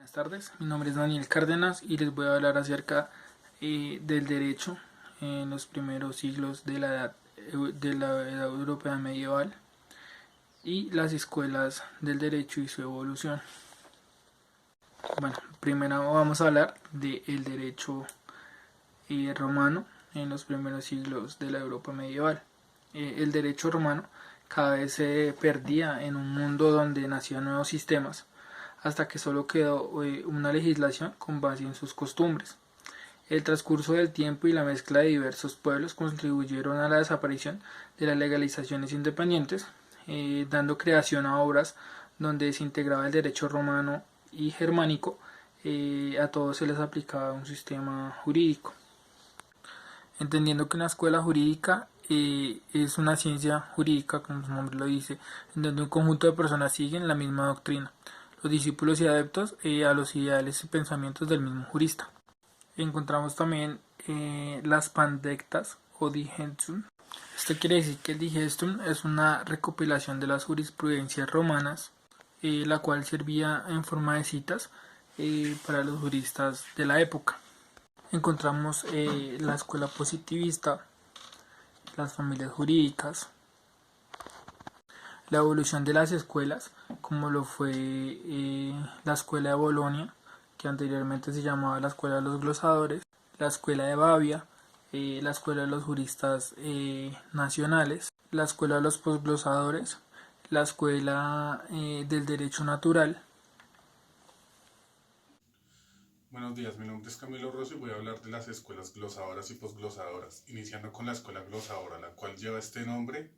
Buenas tardes, mi nombre es Daniel Cárdenas y les voy a hablar acerca del derecho en los primeros siglos de la edad europea medieval y las escuelas del derecho y su evolución. Bueno, primero vamos a hablar del derecho romano en los primeros siglos de la Europa medieval. El derecho romano cada vez se perdía en un mundo donde nacían nuevos sistemas, hasta que solo quedó una legislación con base en sus costumbres. El transcurso del tiempo y la mezcla de diversos pueblos contribuyeron a la desaparición de las legalizaciones independientes, dando creación a obras donde se integraba el derecho romano y germánico. A todos se les aplicaba un sistema jurídico. Entendiendo que una escuela jurídica es una ciencia jurídica, como su nombre lo dice, en donde un conjunto de personas siguen la misma doctrina, los discípulos y adeptos a los ideales y pensamientos del mismo jurista. Encontramos también las pandectas o digestum. Esto quiere decir que el digestum es una recopilación de las jurisprudencias romanas, la cual servía en forma de citas para los juristas de la época. Encontramos la escuela positivista, las familias jurídicas, la evolución de las escuelas, como lo fue la escuela de Bolonia, que anteriormente se llamaba la escuela de los glosadores, la escuela de Bavia, la escuela de los juristas nacionales, la escuela de los posglosadores, la escuela del derecho natural. Buenos días, mi nombre es Camilo Rosso y voy a hablar de las escuelas glosadoras y posglosadoras, iniciando con la escuela glosadora, la cual lleva este nombre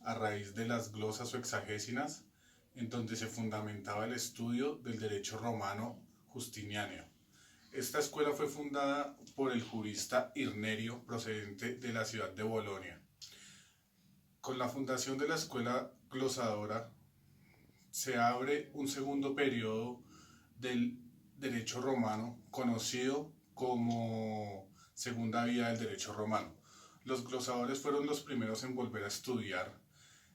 a raíz de las glosas o exagésinas, en donde se fundamentaba el estudio del derecho romano justiniano. Esta escuela fue fundada por el jurista Irnerio, procedente de la ciudad de Bolonia. Con la fundación de la escuela glosadora se abre un segundo periodo del derecho romano, conocido como segunda vía del derecho romano. Los glosadores fueron los primeros en volver a estudiar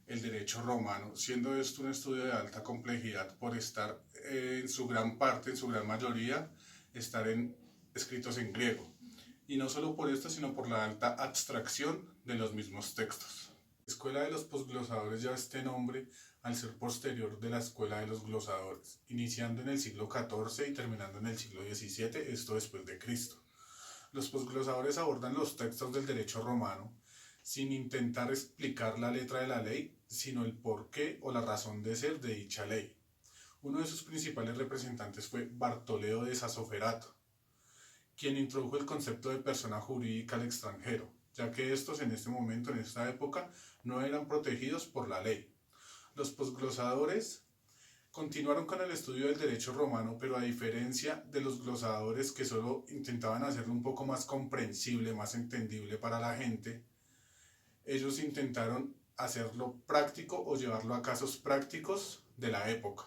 el derecho romano, siendo esto un estudio de alta complejidad por estar en su gran parte, en su gran mayoría, escritos en griego. Y no solo por esto, sino por la alta abstracción de los mismos textos. La escuela de los posglosadores lleva este nombre al ser posterior de la escuela de los glosadores, iniciando en el siglo XIV y terminando en el siglo XVII, esto después de Cristo. Los posglosadores abordan los textos del derecho romano sin intentar explicar la letra de la ley, sino el porqué o la razón de ser de dicha ley. Uno de sus principales representantes fue Bartoleo de Sasoferato, quien introdujo el concepto de persona jurídica al extranjero, ya que estos en este momento, en esta época, no eran protegidos por la ley. Los posglosadores continuaron con el estudio del derecho romano, pero a diferencia de los glosadores que solo intentaban hacerlo un poco más comprensible, más entendible para la gente, ellos intentaron hacerlo práctico o llevarlo a casos prácticos de la época.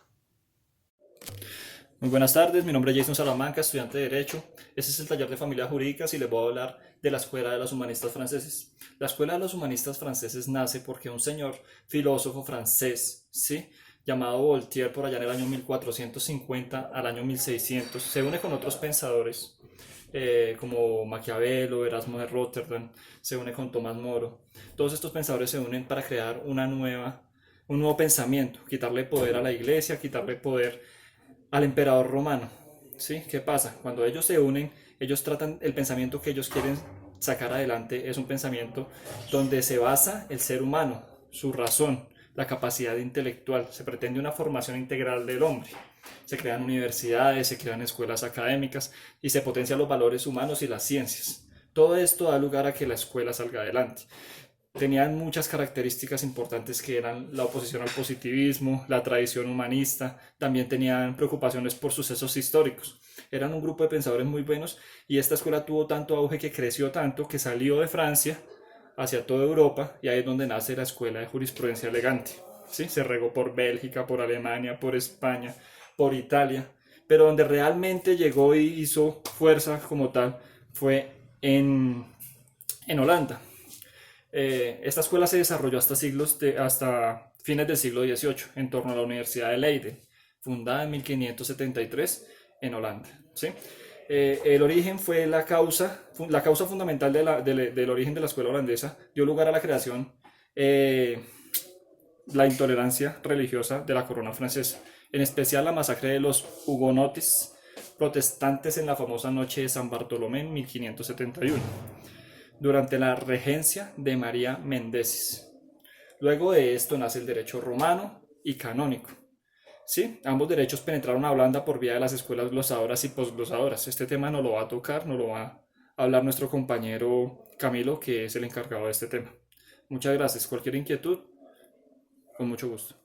Muy buenas tardes, mi nombre es Jason Salamanca, estudiante de Derecho. Este es el taller de familias jurídicas y les voy a hablar de la Escuela de los Humanistas Franceses. La Escuela de los Humanistas Franceses nace porque un señor filósofo francés, ¿sí?, llamado Voltaire, por allá en el año 1450 al año 1600, se une con otros pensadores como Maquiavelo, Erasmo de Rotterdam, se une con Tomás Moro. Todos estos pensadores se unen para crear un nuevo pensamiento, quitarle poder a la iglesia, quitarle poder al emperador romano. ¿Sí? ¿Qué pasa? Cuando ellos se unen, ellos tratan, el pensamiento que ellos quieren sacar adelante es un pensamiento donde se basa el ser humano, su razón, la capacidad intelectual. Se pretende una formación integral del hombre. Se crean universidades, se crean escuelas académicas y se potencian los valores humanos y las ciencias. Todo esto da lugar a que la escuela salga adelante. Tenían muchas características importantes que eran la oposición al positivismo, la tradición humanista, también tenían preocupaciones por sucesos históricos. Eran un grupo de pensadores muy buenos y esta escuela tuvo tanto auge que creció tanto que salió de Francia hacia toda Europa y ahí es donde nace la Escuela de Jurisprudencia Elegante. ¿Sí? Se regó por Bélgica, por Alemania, por España, por Italia, pero donde realmente llegó y hizo fuerza como tal fue en Holanda. Esta escuela se desarrolló hasta fines del siglo XVIII en torno a la Universidad de Leiden, fundada en 1573 en Holanda, ¿sí? El origen fue la causa fundamental del origen de la escuela holandesa, dio lugar a la creación, la intolerancia religiosa de la corona francesa, en especial la masacre de los hugonotes protestantes en la famosa noche de San Bartolomé en 1571, durante la regencia de María Mendecis. Luego de esto nace el derecho romano y canónico. Sí, ambos derechos penetraron a Holanda por vía de las escuelas glosadoras y posglosadoras. Este tema nos lo va a tocar, nos lo va a hablar nuestro compañero Camilo, que es el encargado de este tema. Muchas gracias. Cualquier inquietud, con mucho gusto.